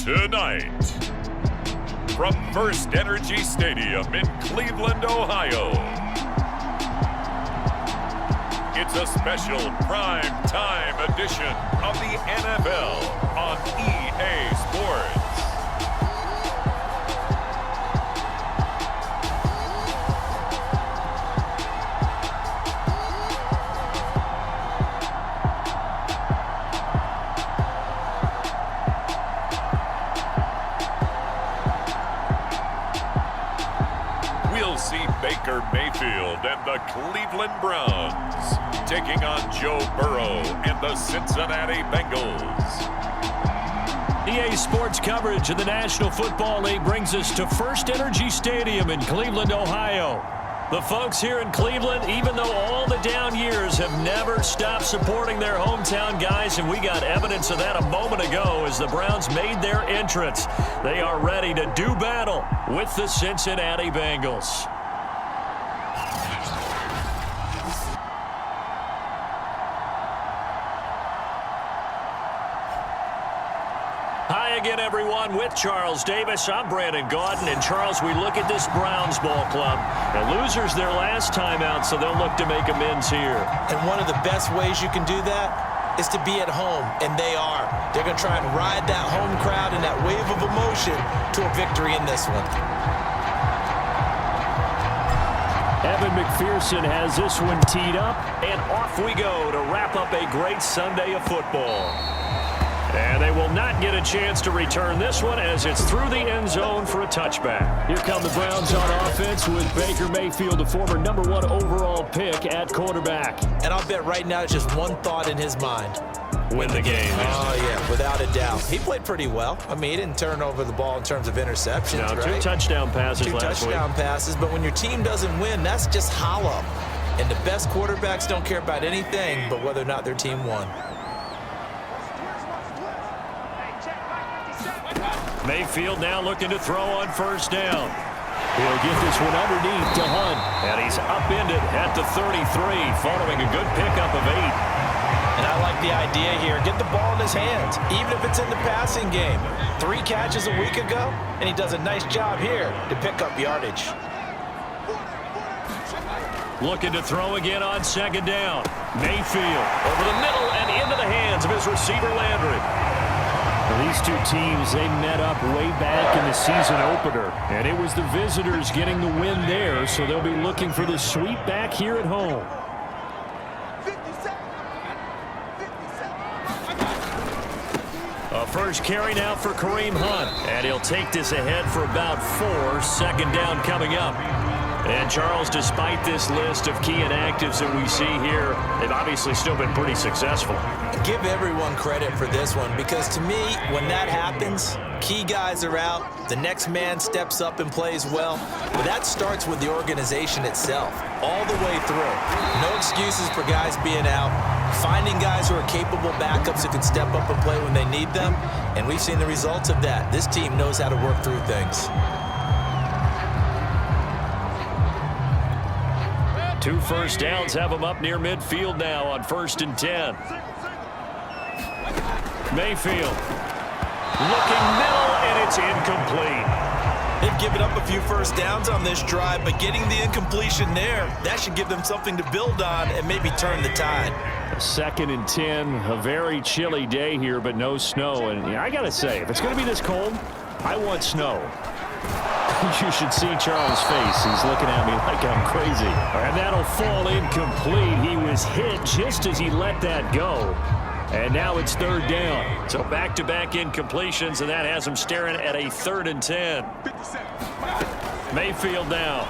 Tonight, from First Energy Stadium in Cleveland, Ohio, it's a special prime time edition of the NFL on EA Sports. See Baker Mayfield and the Cleveland Browns taking on Joe Burrow and the Cincinnati Bengals. EA Sports coverage of the National Football League brings us to First Energy Stadium in Cleveland, Ohio. The folks here in Cleveland, even though all the down years, have never stopped supporting their hometown guys, and we got evidence of that a moment ago as the Browns made their entrance. They are ready to do battle with the Cincinnati Bengals. Hi again, everyone. With Charles Davis, I'm Brandon Gaudin. And Charles, we look at this Browns ball club. The losers their last time out, so they'll look to make amends here. And one of the best ways you can do that is to be at home, and they are. They're going to try and ride that home crowd and that wave of emotion to a victory in this one. Evan McPherson has this one teed up, and off we go to wrap up a great Sunday of football. And they will not get a chance to return this one as it's through the end zone for a touchback. Here come the Browns on offense with Baker Mayfield, the former #1 overall pick at quarterback. And I'll bet right now it's just one thought in his mind. Win the game. Oh, yeah, without a doubt. He played pretty well. I mean, he didn't turn over the ball in terms of interceptions, no, right? 2 touchdown passes last week. 2 touchdown passes, but when your team doesn't win, that's just hollow. And the best quarterbacks don't care about anything but whether or not their team won. Mayfield now looking to throw on first down. He'll get this one underneath to Hunt. And he's upended at the 33 following a good pickup of 8. And I like the idea here. Get the ball in his hands, even if it's in the passing game. 3 catches a week ago, and he does a nice job here to pick up yardage. Looking to throw again on second down. Mayfield over the middle and into the hands of his receiver Landry. Well, these two teams, they met up way back in the season opener, and it was the visitors getting the win there, so they'll be looking for the sweep back here at home. A first carry now for Kareem Hunt, and he'll take this ahead for about 4. Second down coming up. And Charles, despite this list of key inactives that we see here, they've obviously still been pretty successful. Give everyone credit for this one, because to me, when that happens, key guys are out, the next man steps up and plays well. But that starts with the organization itself, all the way through. No excuses for guys being out, finding guys who are capable backups who can step up and play when they need them, and we've seen the results of that. This team knows how to work through things. 2 first downs have them up near midfield now on 1st and 10. Mayfield looking middle, and it's incomplete. They've given up a few first downs on this drive, but getting the incompletion there, that should give them something to build on and maybe turn the tide. 2nd and 10, a very chilly day here, but no snow. And I got to say, if it's going to be this cold, I want snow. You should see Charles' face. He's looking at me like I'm crazy. And that'll fall incomplete. He was hit just as he let that go. And now it's 3rd down. So back-to-back incompletions, and that has him staring at a 3rd and 10. Mayfield now.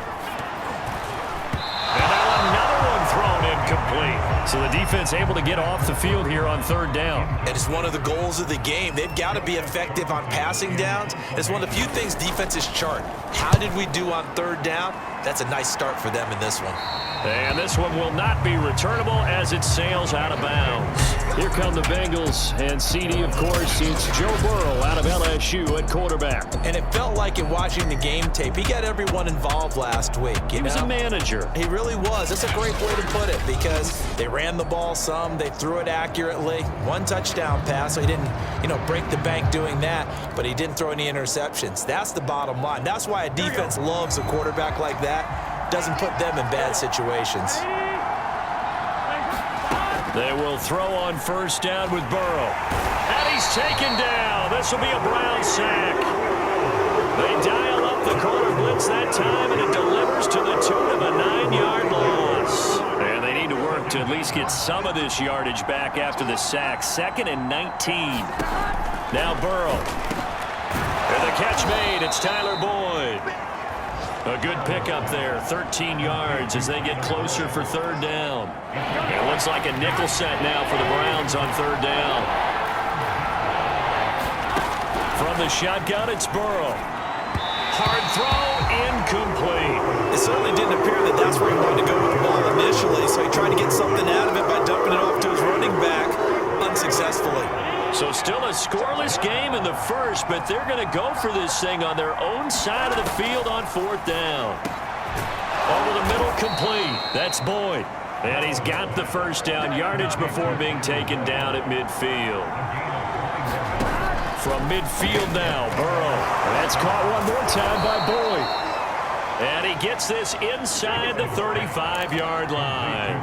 And now another one thrown incomplete. So the defense able to get off the field here on 3rd down. And it's one of the goals of the game. They've got to be effective on passing downs. It's one of the few things defenses chart. How did we do on 3rd down? That's a nice start for them in this one. And this one will not be returnable as it sails out of bounds. Here come the Bengals, and CD, of course, it's Joe Burrow out of LSU at quarterback. And it felt like in watching the game tape, he got everyone involved last week. He was a manager. He really was. That's a great way to put it, because They ran the ball some. They threw it accurately. 1 touchdown pass, so he didn't, break the bank doing that, but he didn't throw any interceptions. That's the bottom line. That's why a defense loves a quarterback like that. Doesn't put them in bad situations. They will throw on first down with Burrow. And he's taken down. This will be a Brown sack. They dial up the corner blitz that time, and it delivers to the tune of a 9-yard loss. And they need to work to at least get some of this yardage back after the sack. 2nd and 19. Now Burrow. And the catch made. It's Tyler Boyd. A good pickup there, 13 yards as they get closer for 3rd down. It looks like a nickel set now for the Browns on 3rd down. From the shotgun, it's Burrow. Hard throw, incomplete. It certainly didn't appear that that's where he wanted to go with the ball initially, so he tried to get something out of it by dumping it off to his running back unsuccessfully. So still a scoreless game in the first, but they're going to go for this thing on their own side of the field on 4th down. Over the middle, complete. That's Boyd. And he's got the first down yardage before being taken down at midfield. From midfield now, Burrow. That's caught one more time by Boyd. And he gets this inside the 35-yard line.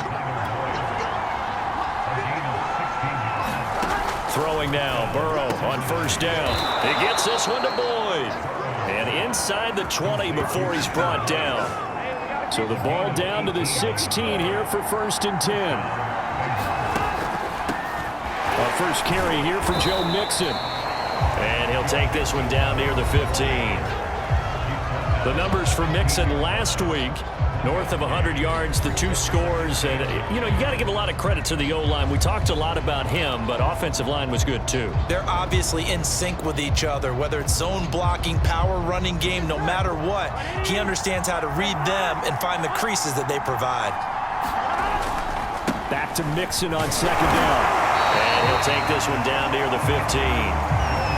Throwing now, Burrow on first down. He gets this one to Boyd. And inside the 20 before he's brought down. So the ball down to the 16 here for 1st and 10. Our first carry here for Joe Mixon. And he'll take this one down near the 15. The numbers for Mixon last week, north of 100 yards, the 2 scores. And, you got to give a lot of credit to the O-line. We talked a lot about him, but offensive line was good too. They're obviously in sync with each other, whether it's zone blocking, power running game, no matter what. He understands how to read them and find the creases that they provide. Back to Mixon on 2nd down. And he'll take this one down near the 15.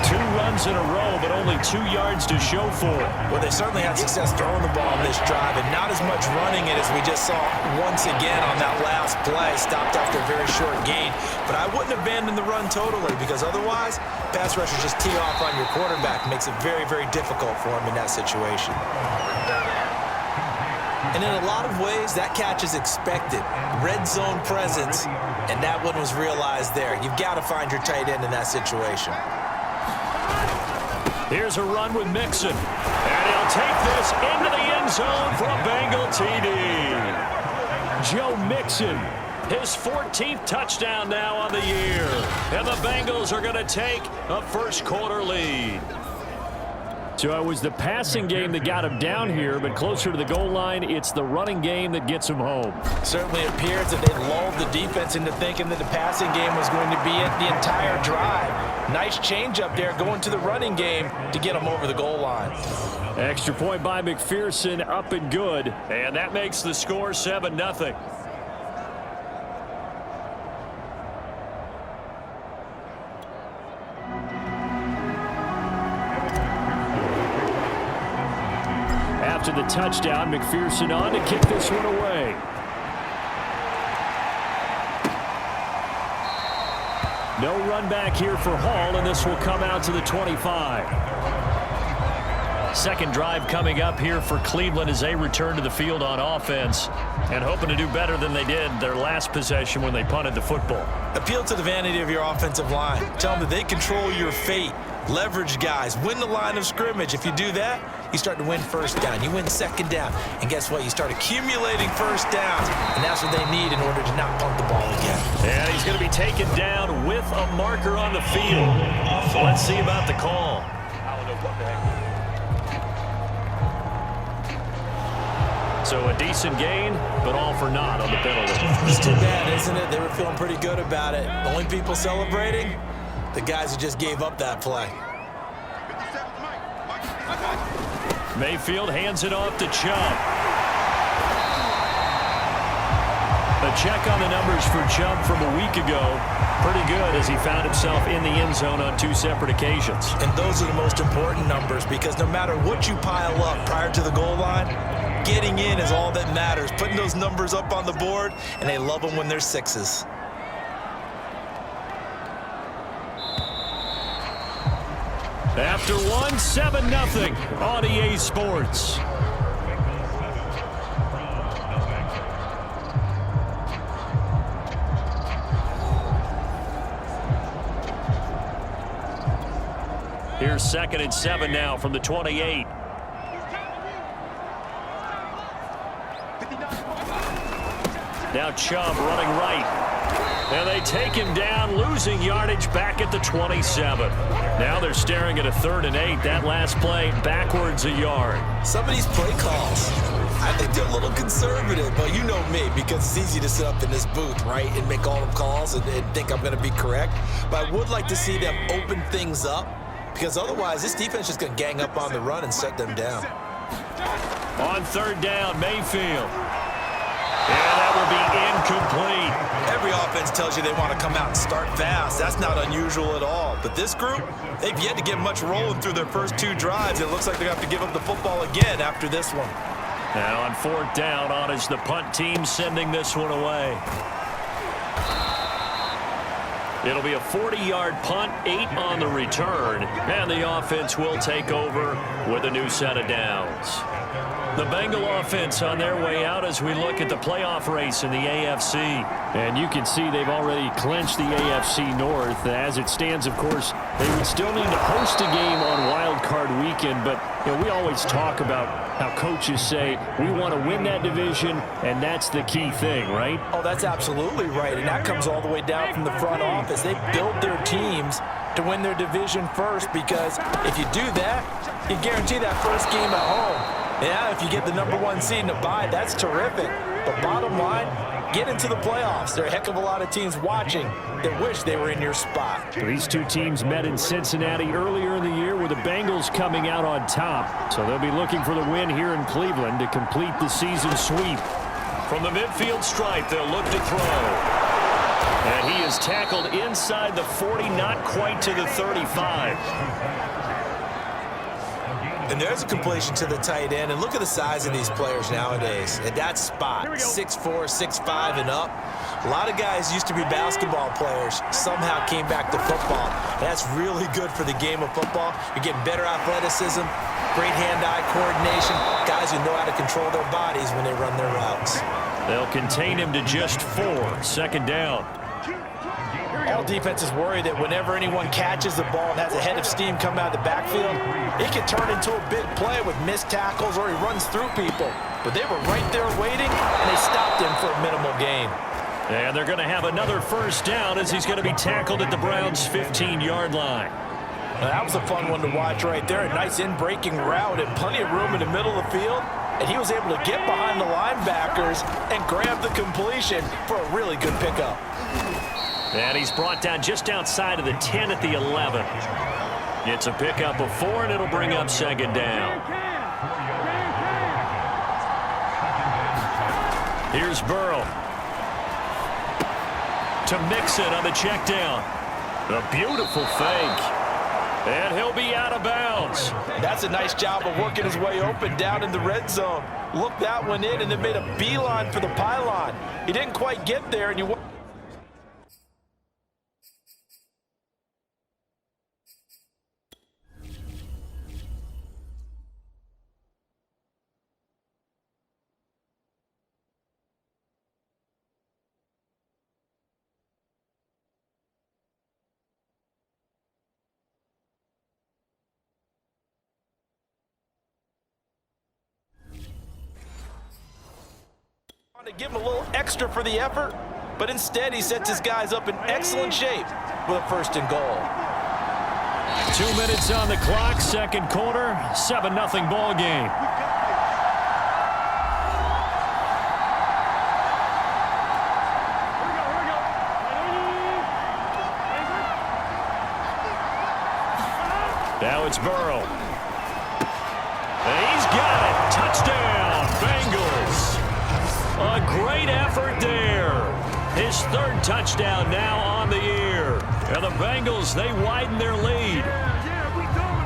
2 runs in a row, but only 2 yards to show for it. Well, they certainly had success throwing the ball on this drive, and not as much running it as we just saw once again on that last play. Stopped after a very short gain. But I wouldn't abandon the run totally, because otherwise, pass rushers just tee off on your quarterback. Makes it very, very difficult for him in that situation. And in a lot of ways, that catch is expected. Red zone presence, and that one was realized there. You've got to find your tight end in that situation. Here's a run with Mixon. And he'll take this into the end zone for a Bengal TD. Joe Mixon, his 14th touchdown now on the year. And the Bengals are going to take a first-quarter lead. So it was the passing game that got him down here, but closer to the goal line, it's the running game that gets him home. Certainly appears that they lulled the defense into thinking that the passing game was going to be it the entire drive. Nice change up there going to the running game to get him over the goal line. Extra point by McPherson, up and good. And that makes the score 7-0. After the touchdown, McPherson on to kick this one away. No run back here for Hall, and this will come out to the 25. Second drive coming up here for Cleveland as they return to the field on offense and hoping to do better than they did their last possession when they punted the football. Appeal to the vanity of your offensive line. Tell them that they control your fate. Leverage guys. Win the line of scrimmage. If you do that, you start to win first down. You win second down. And guess what? You start accumulating first downs. And that's what they need in order to not punt the ball again. And he's going to be taken down with a marker on the field. So let's see about the call. So a decent gain, but all for naught on the penalty. It's too bad, isn't it? They were feeling pretty good about it. The only people celebrating, the guys who just gave up that play. Mayfield hands it off to Chubb. A check on the numbers for Chubb from a week ago. Pretty good as he found himself in the end zone on 2 separate occasions. And those are the most important numbers because no matter what you pile up prior to the goal line, getting in is all that matters. Putting those numbers up on the board, and they love them when they're sixes. After one, 7-0 on EA Sports. Here's 2nd and 7 now from the 28. Now Chubb running right. And they take him down, losing yardage back at the 27. Now they're staring at a 3rd and 8. That last play backwards a yard. Some of these play calls, I think they're a little conservative, but you know me, because it's easy to sit up in this booth, right, and make all the calls and think I'm going to be correct. But I would like to see them open things up, because otherwise this defense is going to gang up on the run and shut them down. On 3rd down, Mayfield. And that will be incomplete. Every offense tells you they want to come out and start fast. That's not unusual at all. But this group, they've yet to get much rolling through their first 2 drives. It looks like they're going to have to give up the football again after this one. Now on 4th down, on is the punt team sending this one away. It'll be a 40-yard punt, 8 on the return, and the offense will take over with a new set of downs. The Bengal offense on their way out as we look at the playoff race in the AFC. And you can see they've already clinched the AFC North. As it stands, of course, they would still need to host a game on Wild Card Weekend. But you know, we always talk about how coaches say we want to win that division, and that's the key thing, right? Oh, that's absolutely right. And that comes all the way down from the front office. They build their teams to win their division first, because if you do that, you guarantee that first game at home. Yeah, if you get the #1 seed in a bye, that's terrific. But bottom line, get into the playoffs. There are a heck of a lot of teams watching that wish they were in your spot. These two teams met in Cincinnati earlier in the year with the Bengals coming out on top. So they'll be looking for the win here in Cleveland to complete the season sweep. From the midfield stripe, they'll look to throw. And he is tackled inside the 40, not quite to the 35. And there's a completion to the tight end. And look at the size of these players nowadays. At that spot, 6'4", 6'5", and up. A lot of guys used to be basketball players, somehow came back to football. That's really good for the game of football. You're getting better athleticism, great hand-eye coordination, guys who know how to control their bodies when they run their routes. They'll contain him to just 4. 2nd down. All defenses worry that whenever anyone catches the ball and has a head of steam come out of the backfield, it can turn into a big play with missed tackles or he runs through people. But they were right there waiting, and they stopped him for a minimal gain. And they're going to have another 1st down as he's going to be tackled at the Browns' 15-yard line. Now, that was a fun one to watch right there. A nice in-breaking route and plenty of room in the middle of the field. And he was able to get behind the linebackers and grab the completion for a really good pickup. And he's brought down just outside of the 10 at the 11. It's a pickup of 4, and it'll bring up 2nd down. Here's Burrow. To Mixon on the check down. A beautiful fake. And he'll be out of bounds. That's a nice job of working his way open down in the red zone. Looked that one in and then made a beeline for the pylon. He didn't quite get there, and you... to give him a little extra for the effort, but instead he sets his guys up in excellent shape with a 1st and goal. 2 minutes on the clock, 2nd quarter, 7-0 ball game. Now it's Burrow. And he's got it. Touchdown, Bengals. A great effort there. His 3rd touchdown now on the year. And the Bengals, they widen their lead.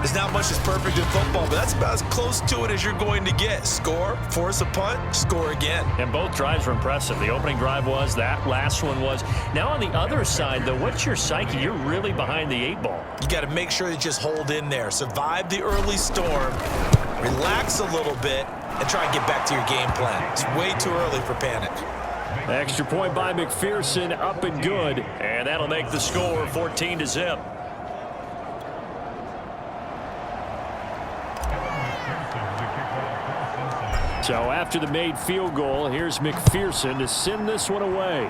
There's not much that's perfect in football, but that's about as close to it as you're going to get. Score, force a punt, score again. And both drives were impressive. The opening drive was, that last one was. Now on the other side, though, what's your psyche? You're really behind the 8 ball. You got to make sure you just hold in there. Survive the early storm, relax a little bit, and try and get back to your game plan. It's way too early for panic. Extra point by McPherson, up and good. And that'll make the score 14-0. So after the made field goal, here's McPherson to send this one away.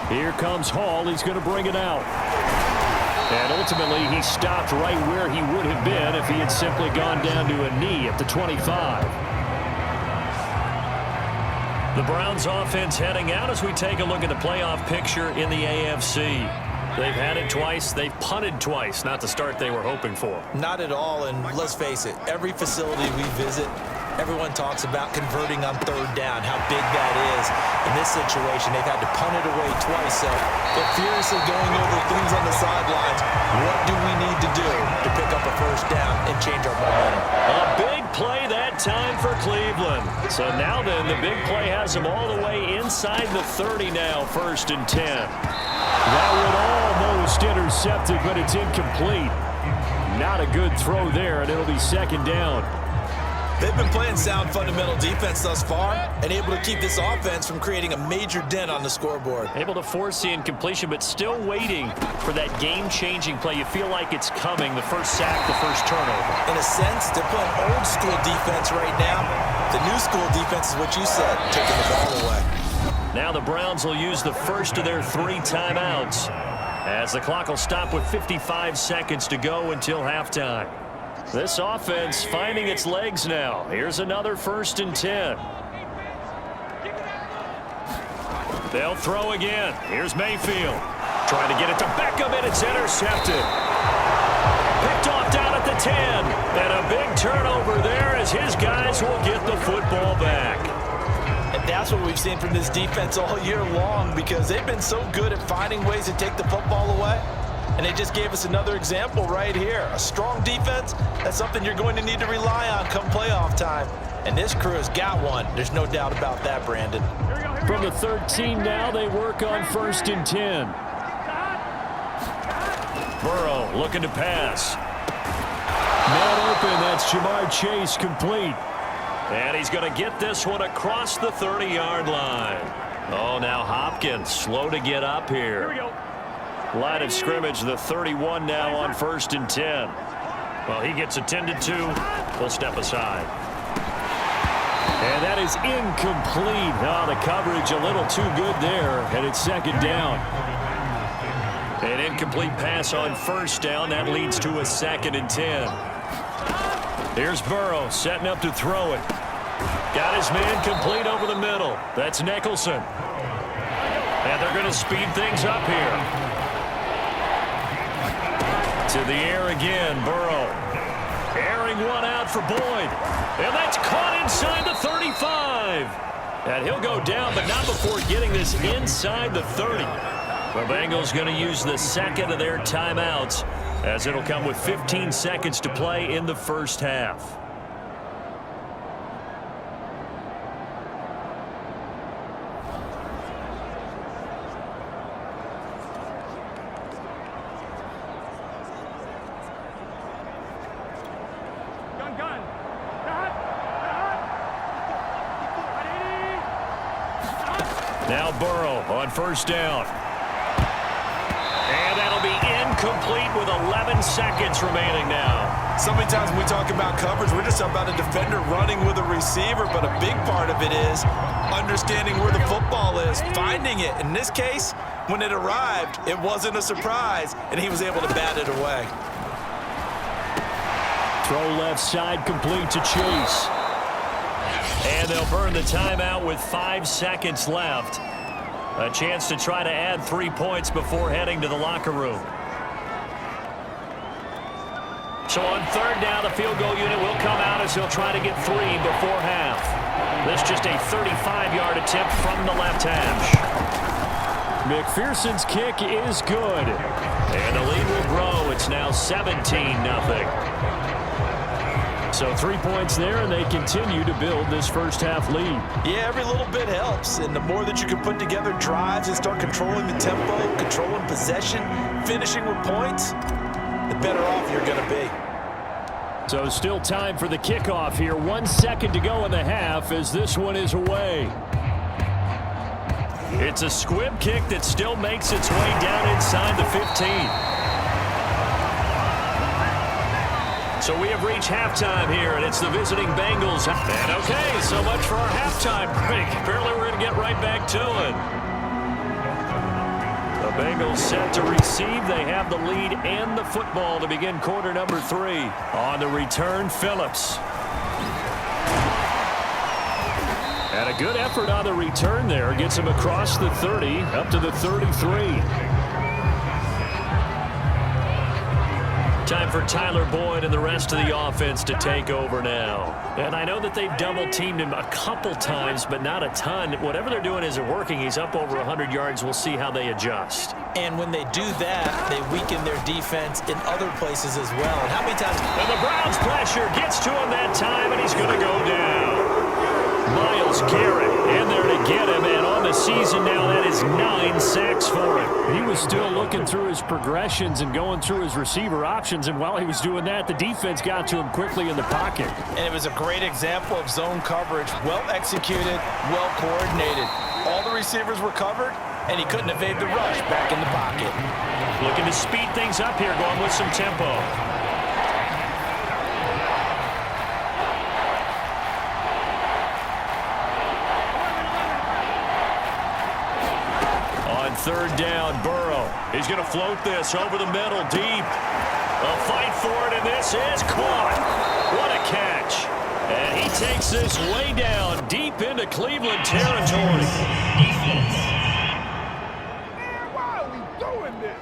Here comes Hall. He's going to bring it out. And ultimately, he stopped right where he would have been if he had simply gone down to a knee at the 25. The Browns offense heading out as we take a look at the playoff picture in the AFC. They've had it twice. They've punted twice. Not the start they were hoping for. Not at all, and let's face it, every facility we visit, everyone talks about converting on third down, how big that is. In this situation, they've had to punt it away twice, so they're furiously going over things on the sidelines. What do we need to do to pick up a first down and change our momentum? A big play that time for Cleveland. So now then, the big play has them all the way inside the 30 now, 1st and 10. That would almost intercepted, but it's incomplete. Not a good throw there, and it'll be 2nd down. They've been playing sound fundamental defense thus far and able to keep this offense from creating a major dent on the scoreboard. Able to force the incompletion, but still waiting for that game-changing play. You feel like it's coming, the first sack, the first turnover. In a sense, they're playing old-school defense right now. The new school defense is what you said, taking the ball away. Now the Browns will use the first of their 3 timeouts as the clock will stop with 55 seconds to go until halftime. This offense finding its legs now. Here's another 1st and 10. They'll throw again. Here's Mayfield. Trying to get it to Beckham, and it's intercepted. Picked off down at the 10. And a big turnover there as his guys will get the football back. And that's what we've seen from this defense all year long, because they've been so good at finding ways to take the football away. And they just gave us another example right here. A strong defense, that's something you're going to need to rely on come playoff time. And this crew has got one. There's no doubt about that, Brandon. From the 13 now, they work on 1st and 10. Burrow looking to pass. Man open, that's Jamar Chase complete. And he's going to get this one across the 30-yard line. Oh, now Hopkins slow to get up here. Here we go. Line of scrimmage, the 31 now on 1st and 10. Well, he gets attended to. We'll step aside. And that is incomplete. Oh, the coverage a little too good there, and it's 2nd down. An incomplete pass on 1st down. That leads to a 2nd and 10. Here's Burrow setting up to throw it. Got his man complete over the middle. That's Nicholson. And they're going to speed things up here. To the air again, Burrow. Airing one out for Boyd. And that's caught inside the 35. And he'll go down, but not before getting this inside the 30. The Bengals going to use the 2nd of their timeouts, as it'll come with 15 seconds to play in the 1st half. Now Burrow on 1st down. And that'll be incomplete with 11 seconds remaining now. So many times when we talk about coverage, we're just about a defender running with a receiver, but a big part of it is understanding where the football is, finding it. In this case, when it arrived, it wasn't a surprise, and he was able to bat it away. Throw left side complete to Chase. And they'll burn the timeout with 5 seconds left. A chance to try to add 3 points before heading to the locker room. So on 3rd down, the field goal unit will come out as he'll try to get 3 before half. This just a 35-yard attempt from the left hash. McPherson's kick is good. And the lead will grow. It's now 17-0. So 3 points there, and they continue to build this first-half lead. Yeah, every little bit helps, and the more that you can put together drives and start controlling the tempo, controlling possession, finishing with points, the better off you're going to be. So still time for the kickoff here. 1 second to go in the half as this one is away. It's a squib kick that still makes its way down inside the 15. So we have reached halftime here, and it's the visiting Bengals. And okay, so much for our halftime break. Apparently we're going to get right back to it. The Bengals set to receive. They have the lead and the football to begin quarter number 3. On the return, Phillips. And a good effort on the return there. Gets him across the 30, up to the 33. Time for Tyler Boyd and the rest of the offense to take over now. And I know that they've double-teamed him a couple times, but not a ton. Whatever they're doing isn't working. He's up over 100 yards. We'll see how they adjust. And when they do that, they weaken their defense in other places as well. And how many times? And the Browns pressure gets to him that time, and he's going to go down. Myles Garrett in there to get him, and on the season now, that is 9 sacks for him. He was still looking through his progressions and going through his receiver options, and while he was doing that, the defense got to him quickly in the pocket. And it was a great example of zone coverage, well executed, well coordinated. All the receivers were covered, and he couldn't evade the rush back in the pocket. Looking to speed things up here, going with some tempo. Third down, Burrow. He's going to float this over the middle, deep. A fight for it, and this is caught. What a catch. And he takes this way down, deep into Cleveland territory. Man, why are we doing this?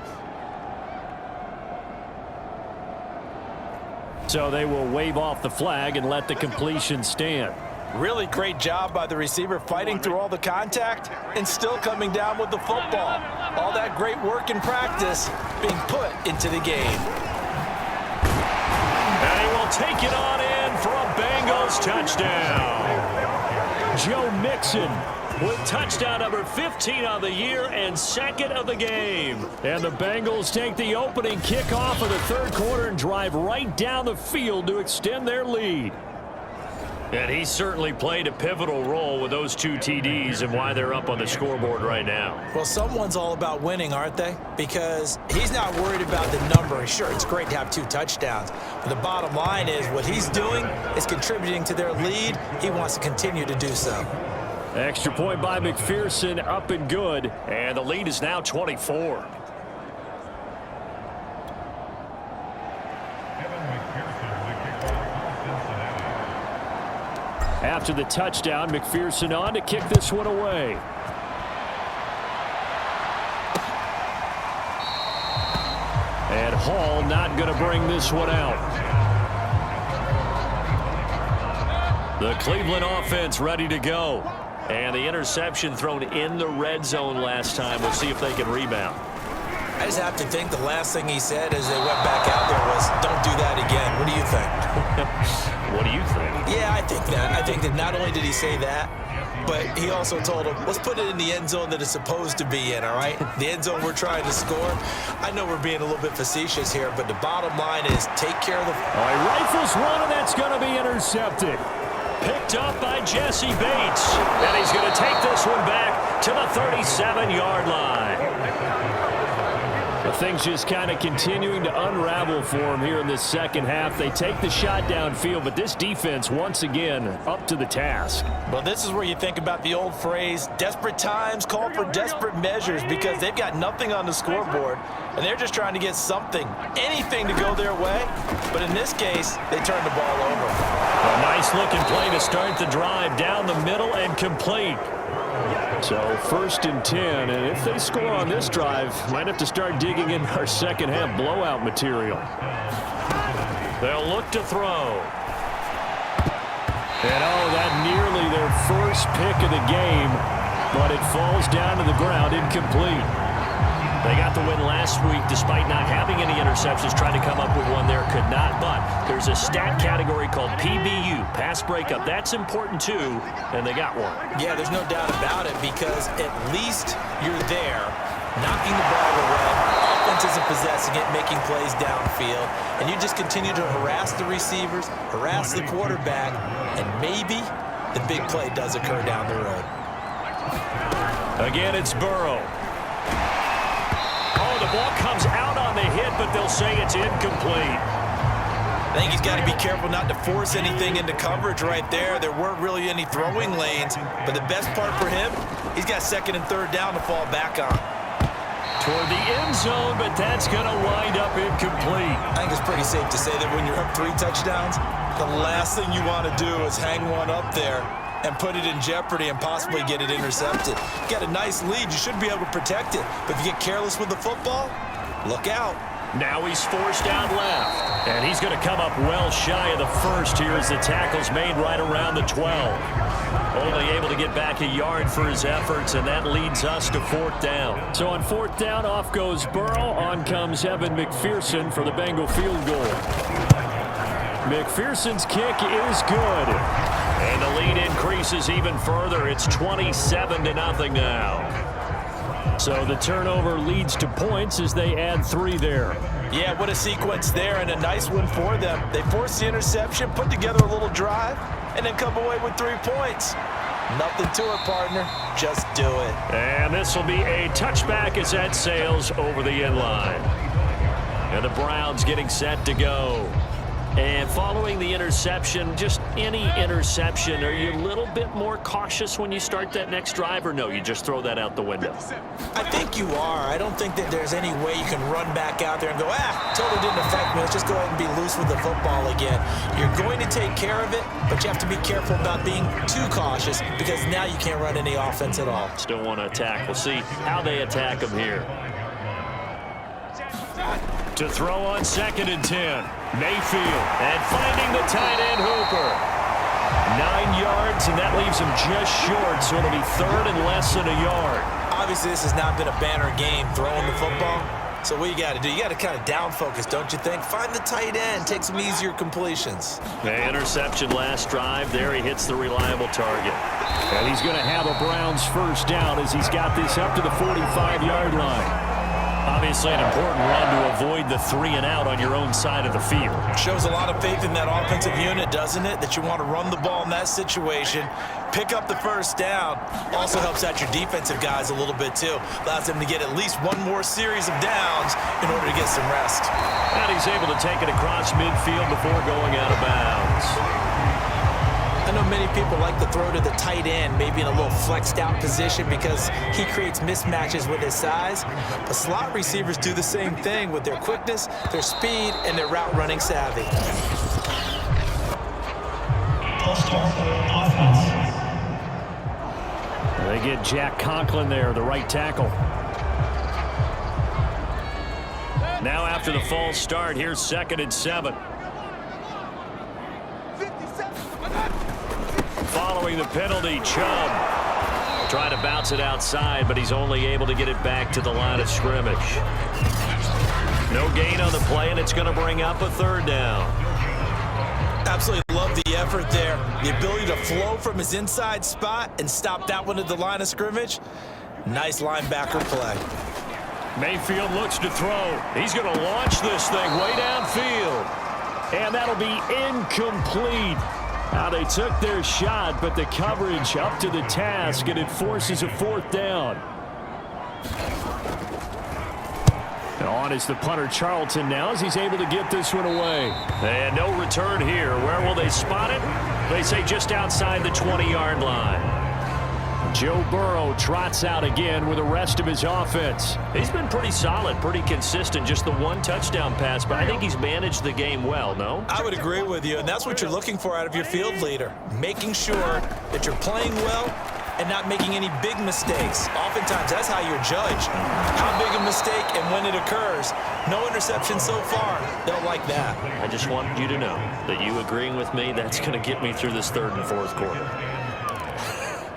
So they will wave off the flag and let the completion stand. Really great job by the receiver fighting through all the contact and still coming down with the football. All that great work in practice being put into the game. And he will take it on in for a Bengals touchdown. Joe Mixon with touchdown number 15 of the year and second of the game. And the Bengals take the opening kickoff of the third quarter and drive right down the field to extend their lead. And he certainly played a pivotal role with those 2 TDs and why they're up on the scoreboard right now. Well, someone's all about winning, aren't they? Because he's not worried about the number. Sure, it's great to have 2 touchdowns. But the bottom line is what he's doing is contributing to their lead. He wants to continue to do so. Extra point by McPherson, up and good. And the lead is now 24. After the touchdown, McPherson on to kick this one away. And Hall not going to bring this one out. The Cleveland offense ready to go. And the interception thrown in the red zone last time. We'll see if they can rebound. I just have to think the last thing he said as they went back out there was, don't do that again. What do you think? What do you think? Yeah, I think that. I think that not only did he say that, but he also told him, let's put it in the end zone that it's supposed to be in, all right? The end zone we're trying to score. I know we're being a little bit facetious here, but the bottom line is take care of the... All right, rifles one, and that's going to be intercepted. Picked up by Jesse Bates. And he's going to take this one back to the 37-yard line. Things just kind of continuing to unravel for him here in this second half. They take the shot downfield, but this defense, once again, up to the task. Well, this is where you think about the old phrase, desperate times call for desperate measures, because they've got nothing on the scoreboard, and they're just trying to get something, anything to go their way. But in this case, they turn the ball over. A nice-looking play to start the drive down the middle and complete. So 1st and 10, and if they score on this drive, might have to start digging in our second half blowout material. They'll look to throw. And that nearly their first pick of the game, but it falls down to the ground incomplete. They got the win last week despite not having any interceptions. Tried to come up with one there, could not. But there's a stat category called PBU, pass breakup. That's important too, and they got one. Yeah, there's no doubt about it because at least you're there, knocking the ball away. Offense isn't possessing it, making plays downfield. And you just continue to harass the receivers, harass the quarterback, and maybe the big play does occur down the road. Again, it's Burrow. Oh, the ball comes out on the hit, but they'll say it's incomplete. I think he's got to be careful not to force anything into coverage right there. There weren't really any throwing lanes, but the best part for him, he's got second and third down to fall back on. Toward the end zone, but that's going to wind up incomplete. I think it's pretty safe to say that when you're up 3 touchdowns, the last thing you want to do is hang one up there and put it in jeopardy and possibly get it intercepted. You got a nice lead. You should be able to protect it. But if you get careless with the football, look out. Now he's forced out left. And he's going to come up well shy of the first here as the tackle's made right around the 12. Only able to get back a yard for his efforts, and that leads us to 4th down. So on 4th down, off goes Burrow. On comes Evan McPherson for the Bengal field goal. McPherson's kick is good. And the lead increases even further. It's 27-0 now. So the turnover leads to points as they add 3 there. Yeah, what a sequence there, and a nice one for them. They forced the interception, put together a little drive, and then come away with 3 points. Nothing to it, partner. Just do it. And this will be a touchback as that sails over the end line. And the Browns getting set to go. And following the interception, just any interception, are you a little bit more cautious when you start that next drive, or no, you just throw that out the window? I think you are. I don't think that there's any way you can run back out there and go, totally didn't affect me. Let's just go ahead and be loose with the football again. You're going to take care of it, but you have to be careful about being too cautious because now you can't run any offense at all. Still want to attack. We'll see how they attack them here. To throw on 2nd and 10. Mayfield, and finding the tight end Hooper. 9 yards, and that leaves him just short, so it'll be 3rd and less than a yard. Obviously, this has not been a banner game throwing the football. So what you got to do, you got to kind of down focus, don't you think? Find the tight end, take some easier completions. The interception last drive. There he hits the reliable target. And he's going to have a Browns first down as he's got this up to the 45-yard line. Obviously an important run to avoid the 3 and out on your own side of the field. Shows a lot of faith in that offensive unit, doesn't it? That you want to run the ball in that situation, pick up the first down. Also helps out your defensive guys a little bit too. Allows them to get at least one more series of downs in order to get some rest. And he's able to take it across midfield before going out of bounds. I know many people like to throw to the tight end, maybe in a little flexed out position because he creates mismatches with his size. But slot receivers do the same thing with their quickness, their speed, and their route running savvy. They get Jack Conklin there, the right tackle. Now after the false start, here's 2nd and 7. Following the penalty, Chubb trying to bounce it outside, but he's only able to get it back to the line of scrimmage. No gain on the play, and it's going to bring up a 3rd down. Absolutely love the effort there. The ability to flow from his inside spot and stop that one at the line of scrimmage. Nice linebacker play. Mayfield looks to throw. He's going to launch this thing way downfield. And that'll be incomplete. Now they took their shot, but the coverage up to the task, and it forces a 4th down. And on is the punter Charlton now as he's able to get this one away. And no return here. Where will they spot it? They say just outside the 20-yard line. Joe Burrow trots out again with the rest of his offense. He's been pretty solid, pretty consistent, just the 1 touchdown pass, but I think he's managed the game well, no? I would agree with you, and that's what you're looking for out of your field leader, making sure that you're playing well and not making any big mistakes. Oftentimes, that's how you're judged. How big a mistake and when it occurs. No interception so far. Don't like that. I just want you to know that you agreeing with me, that's going to get me through this 3rd and 4th quarter.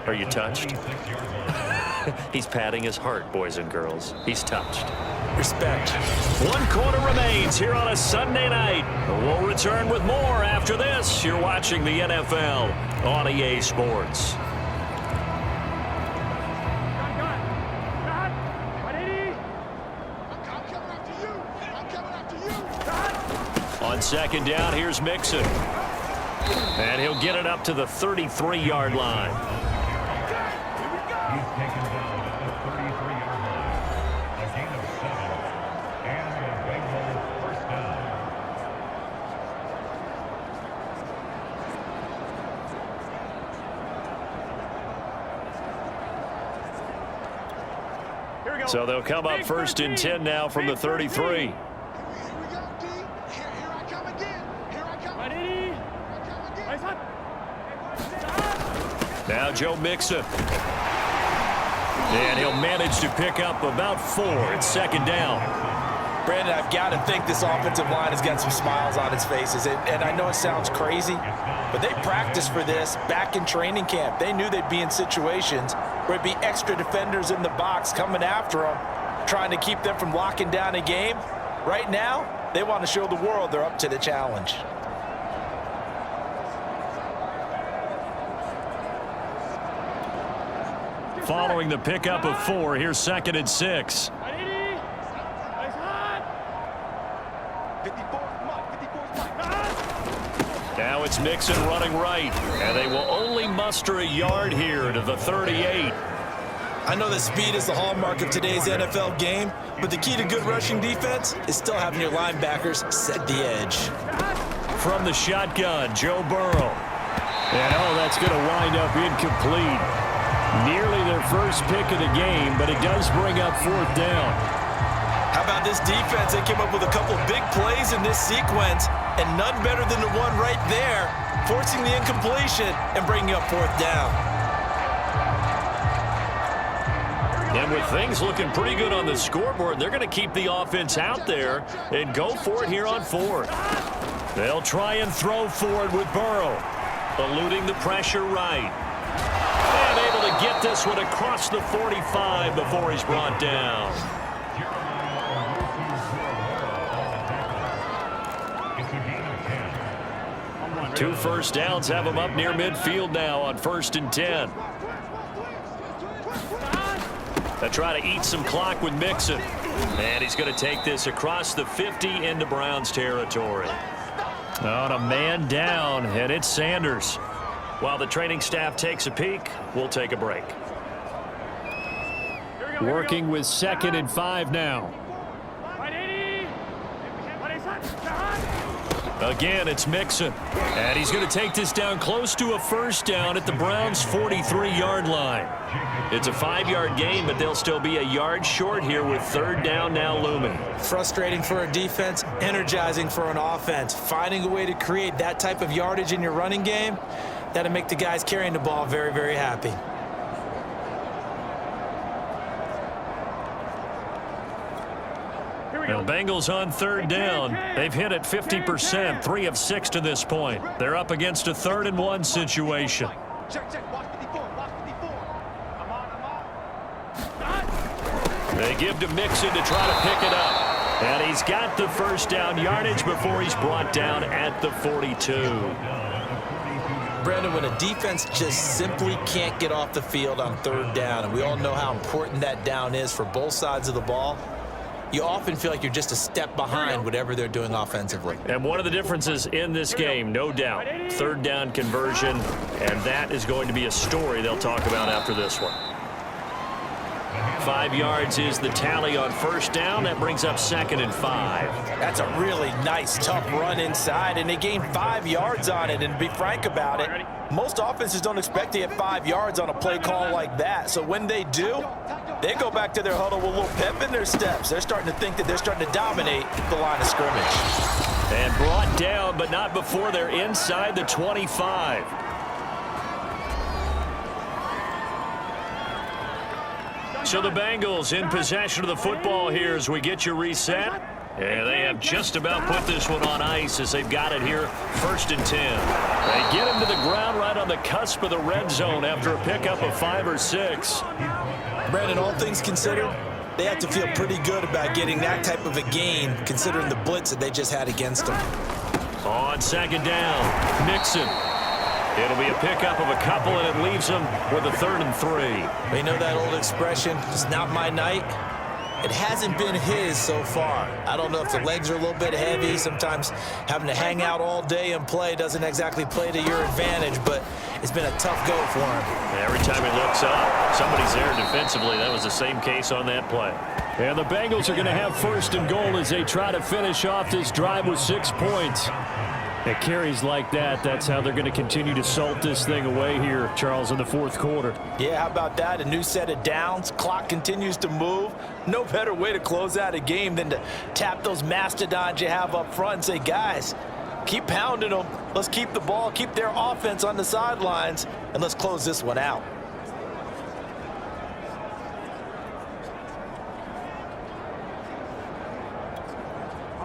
Are you touched? He's patting his heart, boys and girls. He's touched. Respect. 1 quarter remains here on a Sunday night. We'll return with more after this. You're watching the NFL on EA Sports. On second down, here's Mixon. And he'll get it up to the 33-yard line. He's taken down at the 33-yard line. A gain of 7. And the Bengals first down. So they'll come up first and 10 now from the 33. Now Joe Mixon. And he'll manage to pick up about 4. It's second down. Brandon, I've got to think this offensive line has got some smiles on its faces. And I know it sounds crazy, but they practiced for this back in training camp. They knew they'd be in situations where it'd be extra defenders in the box coming after them, trying to keep them from locking down a game. Right now, they want to show the world they're up to the challenge. Following the pickup of 4, here's second and 6. Now it's Mixon running right, and they will only muster a yard here to the 38. I know that speed is the hallmark of today's NFL game, but the key to good rushing defense is still having your linebackers set the edge. From the shotgun, Joe Burrow. And that's going to wind up incomplete. Nearly their first pick of the game, but it does bring up 4th down. How about this defense? They came up with a couple big plays in this sequence, and none better than the one right there, forcing the incompletion and bringing up 4th down. And with things looking pretty good on the scoreboard, they're going to keep the offense out there and go for it here on 4th. They'll try and throw forward with Burrow, eluding the pressure right. And able to get this one across the 45 before he's brought down. 2 first downs have him up near midfield now on 1st and 10. They try to eat some clock with Mixon. And he's going to take this across the 50 into Browns territory. On a man down, and it's Sanders. While the training staff takes a peek, we'll take a break. Working with 2nd and 5 now. Again, it's Mixon. And he's going to take this down close to a first down at the Browns' 43-yard line. It's a 5-yard gain, but they'll still be a yard short here with 3rd down now looming. Frustrating for a defense, energizing for an offense. Finding a way to create that type of yardage in your running game, that'll make the guys carrying the ball very, very happy. The Bengals on 3rd down. They've hit it 50%, 3 of 6 to this point. They're up against a 3rd and 1 situation. They give to Mixon to try to pick it up. And he's got the first down yardage before he's brought down at the 42. Brandon, when a defense just simply can't get off the field on 3rd down, and we all know how important that down is for both sides of the ball, you often feel like you're just a step behind whatever they're doing offensively. And one of the differences in this game, no doubt, 3rd down conversion, and that is going to be a story they'll talk about after this one. 5 yards is the tally on 1st down. That brings up 2nd and 5. That's a really nice, tough run inside, and they gained 5 yards on it. And to be frank about it, most offenses don't expect to get 5 yards on a play call like that. So when they do, they go back to their huddle with a little pep in their steps. They're starting to think that they're starting to dominate the line of scrimmage. And brought down, but not before they're inside the 25. So the Bengals in possession of the football here as we get you reset. And they have just about put this one on ice as they've got it here, 1st and 10. They get him to the ground right on the cusp of the red zone after a pickup of 5 or 6. Brandon, all things considered, they have to feel pretty good about getting that type of a gain, considering the blitz that they just had against them. On second down, Mixon. It'll be a pickup of a couple, and it leaves them with a 3rd and 3. They know that old expression, it's not my night. It hasn't been his so far. I don't know if the legs are a little bit heavy. Sometimes having to hang out all day and play doesn't exactly play to your advantage, but it's been a tough go for him. Every time he looks up, somebody's there defensively. That was the same case on that play. And the Bengals are going to have 1st and goal as they try to finish off this drive with 6 points. At carries like that, that's how they're going to continue to salt this thing away here, Charles, in the 4th quarter. Yeah, how about that? A new set of downs. Clock continues to move. No better way to close out a game than to tap those mastodons you have up front and say, guys, keep pounding them. Let's keep the ball, keep their offense on the sidelines, and let's close this one out.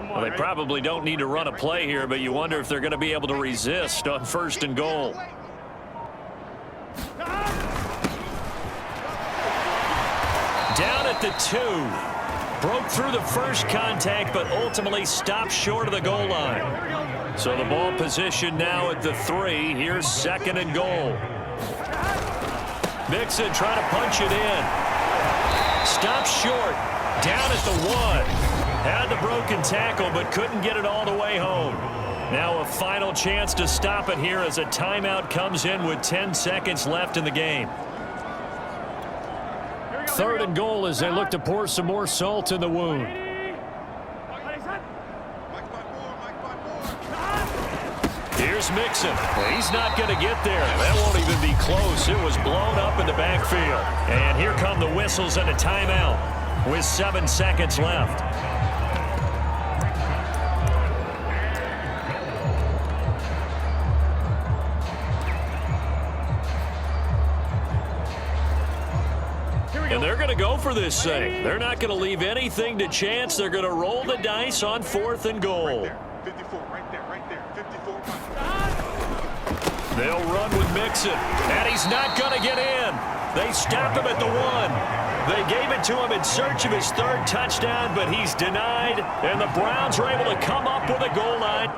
Well, they probably don't need to run a play here, but you wonder if they're going to be able to resist on 1st and goal. Down at the 2. Broke through the first contact, but ultimately stopped short of the goal line. So the ball position now at the 3. Here's 2nd and goal. Mixon trying to punch it in. Stopped short. Down at the 1. Had the broken tackle, but couldn't get it all the way home. Now a final chance to stop it here as a timeout comes in with 10 seconds left in the game. 3rd and goal as they look to pour some more salt in the wound. Here's Mixon. He's not going to get there. That won't even be close. It was blown up in the backfield. And here come the whistles and a timeout with 7 seconds left. And they're going to go for this thing. They're not going to leave anything to chance. They're going to roll the dice on 4th and goal. 54, right there, 54. They'll run with Mixon, and he's not going to get in. They stopped him at the 1. They gave it to him in search of his 3rd touchdown, but he's denied, and the Browns are able to come up with a goal line.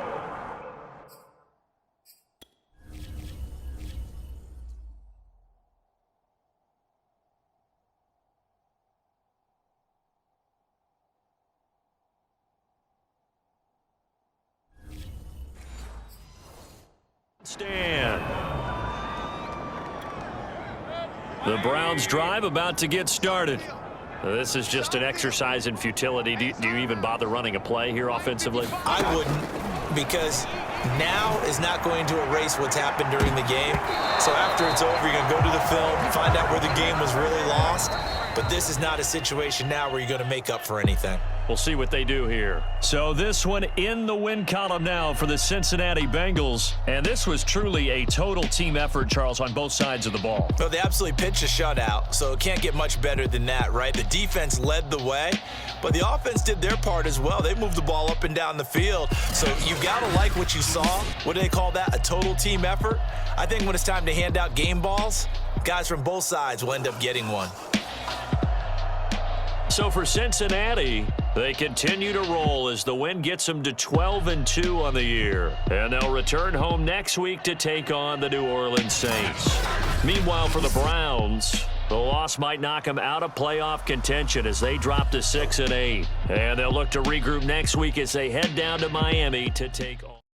Stand. The Browns drive about to get started. This is just an exercise in futility. Do you even bother running a play here offensively? I wouldn't, because now is not going to erase what's happened during the game. So after it's over, you're going to go to the film, find out where the game was really lost. But this is not a situation now where you're going to make up for anything. We'll see what they do here. So this one in the win column now for the Cincinnati Bengals. And this was truly a total team effort, Charles, on both sides of the ball. Well, they absolutely pitched a shutout, so it can't get much better than that, right? The defense led the way, but the offense did their part as well. They moved the ball up and down the field. So you got to like what you saw. What do they call that? A total team effort? I think when it's time to hand out game balls, guys from both sides will end up getting one. So for Cincinnati, they continue to roll as the win gets them to 12-2 on the year. And they'll return home next week to take on the New Orleans Saints. Meanwhile, for the Browns, the loss might knock them out of playoff contention as they drop to 6-8. And they'll look to regroup next week as they head down to Miami to take on.